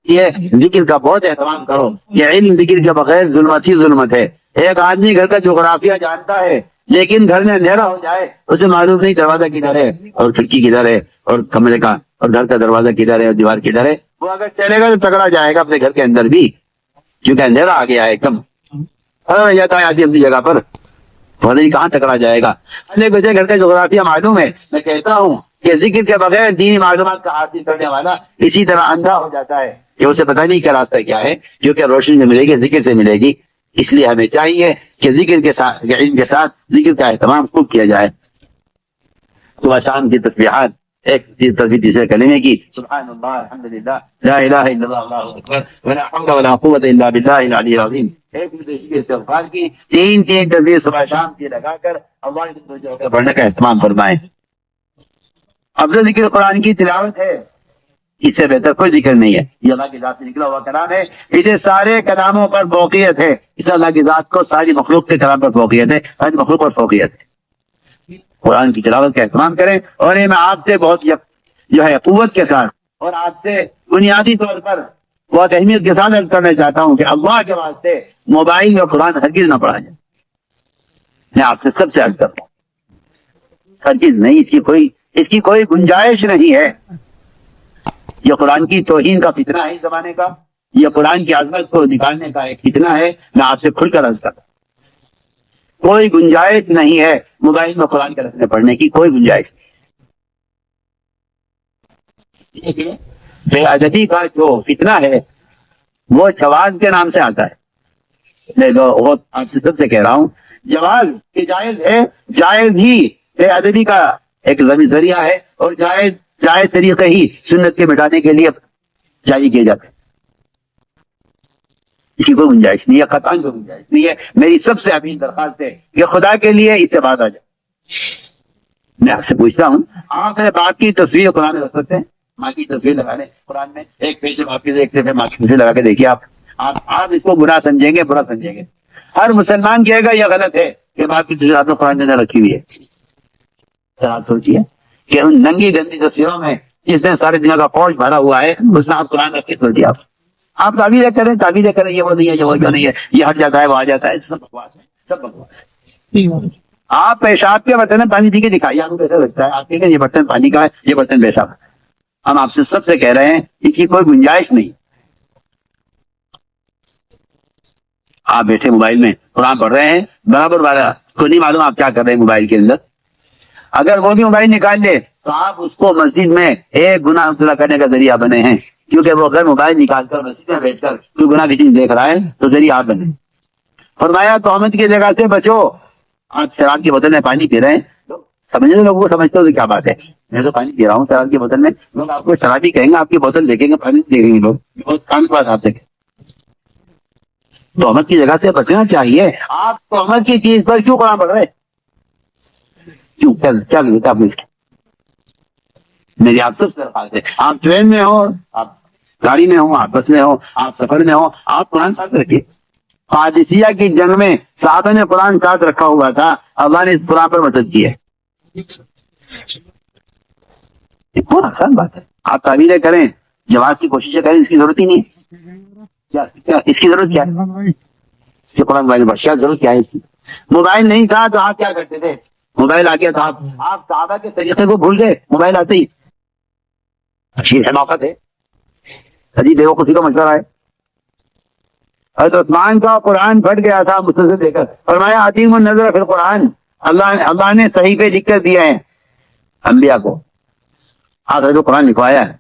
یہ ذکر کا بہت اہتمام کرو. یہ علم ذکر کے بغیر ظلمت ہی ظلمت ہے. ایک آدمی گھر کا جغرافیہ جانتا ہے لیکن گھر میں اندھیرا ہو جائے اسے معلوم نہیں دروازہ کدھر ہے اور کھڑکی کدھر ہے اور کمرے کا اور گھر کا دروازہ کدھر ہے اور دیوار کدھر ہے. وہ اگر چلے گا تو تکڑا جائے گا اپنے گھر کے اندر بھی, کیونکہ اندھیرا آ گیا ہے. ایک دم جاتا ہے آدمی اپنی جگہ پر, پتہ نہیں کہاں ٹکرا جائے گا. بچے گھر کا جغرافیہ معلوم ہے. میں کہتا ہوں کہ ذکر کے بغیر دینی معلومات کا حاصل کرنے والا اسی طرح اندھا ہو جاتا ہے کہ اسے پتہ نہیں کیا راستہ کیا ہے, کیونکہ روشنی سے ملے گی, ذکر سے ملے گی. اس لیے ہمیں چاہیے کہ ذکر کے ساتھ, علم کے ساتھ ذکر کا اہتمام خوب کیا جائے. صبح شام کی تسبیحات, ایک تصویر تیسرے کلمے کی, سبحان اللہ, الحمدللہ, لا الہ الا اللہ, اللہ اکبر, ولا حول ولا قوت الا باللہ العلی العظیم. ایک استغفار کی, تین تصویر صبح شام کی لگا کر اللہ کی توجہ پڑھنے کا اہتمام فرمائیں. افضل ذکر قرآن کی تلاوت ہے, اس سے بہتر کوئی ذکر نہیں ہے. یہ اللہ کی ذات سے نکلا ہوا کلام ہے, اسے سارے کلاموں پر فوقیت ہے. اس اللہ کی ذات کو ساری مخلوق کے کلام پر فوقیت ہے, ساری مخلوق پر فوقیت ہے. قرآن کی تلاوت کا اہتمام کریں. اور یہ میں آپ سے بہت جو ہے قوت کے ساتھ اور آپ سے بنیادی طور پر بہت اہمیت کے ساتھ عرض کرنا چاہتا ہوں کہ اللہ کے واسطے موبائل اور قرآن ہرگز نہ پڑھا جائے. میں آپ سے سب سے عرض کرتا ہوں, ہرگز نہیں, اس کی کوئی گنجائش نہیں ہے. یہ قرآن کی توہین کا فتنہ ہے اس زمانے کا, یہ قرآن کی عظمت کو نکالنے کا ایک فتنہ ہے. میں آپ سے کھل کر عرض کرتا ہوں, کوئی گنجائش نہیں ہے موبائل میں قرآن کے رکھنے پڑھنے کی, کوئی گنجائش نہیں. بے ادبی کا جو فتنہ ہے وہ جواز کے نام سے آتا ہے. میں آپ سے سب سے کہہ رہا ہوں, جواز کہ جائز ہے, جائز ہی بے ادبی کا ایک ذریعہ ہے, اور جائز طریقے ہی سنت کے مٹانے کے لیے جاری کیے جاتے ہیں. اسی کو گنجائش نہیں ہے, قطعاً کو گنجائش نہیں ہے. میری سب سے اپیل درخواست ہے کہ خدا کے لیے اس سے بات آ جائے. میں آپ سے پوچھتا ہوں, آپ اپنے باپ کی تصویر قرآن میں رکھ سکتے ہیں؟ ماں کی تصویر لگا لیں قرآن میں, ایک پیج باپ کی, ایک ماں کی تصویر لگا کے دیکھیے. آپ اس کو برا سمجھیں گے, برا سمجھیں گے. ہر مسلمان کہے گا یہ غلط ہے کہ باپ کی تصویر آپ نے قرآن کے اندر رکھی ہوئی ہے. آپ سوچیے کہ ان ننگی گندی تصویروں میں جس نے سارے دنیا کا فوج بھرا ہوا ہے, اس میں آپ قرآن رکھ کے سوچیے. آپ تعبیریں کریں, یہ وہ نہیں ہے, یہ وہ نہیں ہے, یہ ہٹ جاتا ہے, وہ آ جاتا ہے, سب بکواس ہے, سب بکواس ہے. آپ پیشاب کے برتن میں پانی پی کے دکھائیے, آپ کو کیسا لگتا ہے؟ آپ کہیں گے یہ برتن پانی کا ہے, یہ برتن پیشاب. ہم آپ سے سب سے کہہ رہے ہیں اس کی کوئی گنجائش نہیں. آپ بیٹھے موبائل میں قرآن پڑھ رہے ہیں, برابر والا کو نہیں معلوم آپ کیا کر رہے ہیں موبائل کے اندر. اگر وہ بھی موبائل نکال لے تو آپ اس کو مسجد میں ایک گناہ مبتلا کرنے کا ذریعہ بنے ہیں, کیونکہ وہ اگر موبائل نکال کر مسجد میں بیٹھ کر کوئی گناہ کی چیز دیکھ رہا ہے تو ذریعہ آپ بنے. فرمایا تہمت کی جگہ سے بچو. آپ شراب کی بوتل میں پانی پی رہے ہیں, سمجھنے لوگوں کو سمجھتے ہو تو کیا بات ہے, میں تو پانی پی رہا ہوں شراب کی بوتل میں, لوگ آپ کو شرابی کہیں گے, آپ کی بوتل دیکھیں گے, پانی دیکھیں گے, لوگ بہت کام کی بات آپ سے. تہمت کی جگہ سے بچنا چاہیے. آپ تہمت کی چیز پر کیوں قرآن پڑھ رہے, کیوں, کیا لیتا آپ نے؟ میری آپ سب سے درخواست ہے, آپ ٹرین میں ہو, آپ گاڑی میں ہو, آپ بس میں ہو, آپ سفر میں ہو, آپ قرآن ساتھ رکھیے. قادسیہ کی جنگ میں صحابہ نے قرآن ساتھ رکھا ہوا تھا, اللہ نے اس قرآن پر مدد کی ہے. یہ بہت آسان بات ہے. آپ تعبیریں کریں, جواز کی کوششیں کریں, اس کی ضرورت ہی نہیں ہے. اس کی ضرورت کیا ہے؟ قرآن موبائل پر کیا ضرورت کیا ہے اس کی؟ موبائل نہیں تھا تو آپ کیا کرتے تھے؟ موبائل آ گیا تو آپ صحابہ کے طریقے کو بھول گئے موبائل آتے ہی. اچھی حماقت ہے, عجیب بیوقوفی کا مشورہ ہے. حضرت عثمان کا قرآن پھٹ گیا تھا مسلسل دے کر, فرمایا عتیم النظر فی القرآن, اللہ نے صحیفے لکھ کر دیے ہیں انبیاء کو. آپ جو قرآن لکھوایا ہے,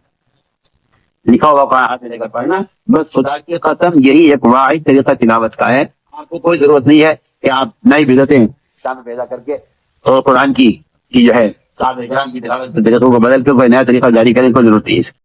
لکھا ہوا قرآن ہاتھ میں لے کر پڑھنا, بس خدا کی قسم یہی ایک واحد طریقہ تلاوت کا ہے. آپ کو کوئی ضرورت نہیں ہے کہ آپ نئی بدعتیں شامل پیدا کر کے اور قرآن کی جو ہے صاحب اکرام کی تلاوت بدعتوں کو بدل کے کوئی نیا طریقہ جاری کریں, کوئی ضرورت نہیں ہے.